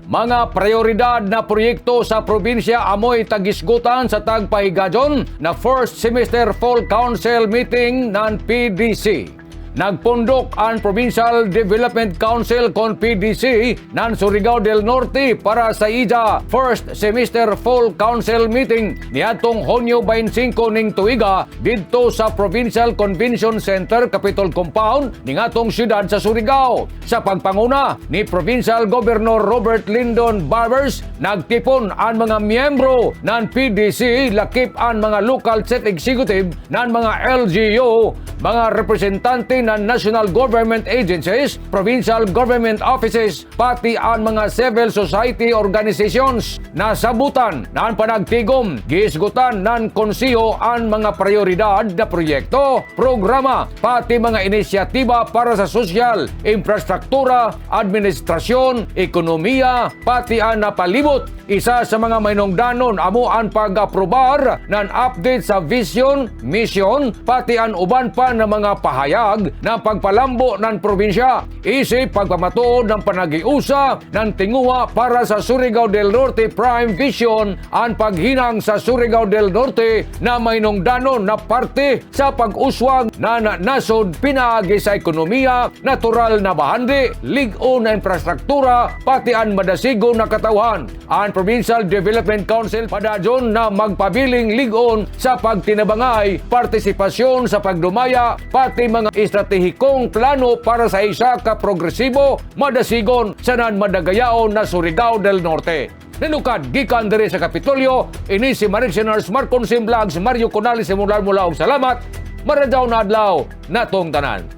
Mga prioridad na proyekto sa probinsya amoy tagisgutan sa tagpahigajon na first semester fall council meeting ng PDC. Nagpundok ang Provincial Development Council kon PDC ng Surigao del Norte para sa ija first semester fall council meeting niadtong Hunyo 25 ning tuiga didto sa Provincial Convention Center Capitol Compound ning atong siyudad sa Surigao. Sa pagpanguna ni Provincial Governor Robert Lyndon Barbers, nagtipon ang mga miyembro ng PDC, lakip ang mga local chief executive ng mga LGU, mga representante ng national government agencies, provincial government offices, pati ang mga civil society organizations. Nasabutan ng panagtigom, giisgutan ng konseho ang mga prioridad na proyekto, programa, pati mga inisyatiba para sa sosyal, infrastruktura, administrasyon, ekonomiya, pati ang napalibot. Isa sa mga mainungdanon amo ang pag-aprobar ng update sa vision, mission, pati ang uban pa ng mga pahayag ng pagpalambo ng probinsya. Isip pagpamatuod ng panagiusa ng tinguha para sa Surigao del Norte Prime Vision ang paghinang sa Surigao del Norte na mainungdanon na parte sa pag-uswag na nasod pinaagi sa ekonomiya, natural na bahandi, ligo na infrastruktura, pati ang madasigo na katawhan. Ang Provincial Development Council padayon na magpabiling ligon sa pagtinabangay, partisipasyon sa pagdumaya, pati mga estratehikong plano para sa isa ka progresibo, madasigon sa madagayaon na Surigao del Norte. Ninukad, gikan diri sa Kapitolyo, ini si Marichinars Marconsim Vlogs, Mario Conales, mula og salamat, maradaw na adlaw, natong tanan.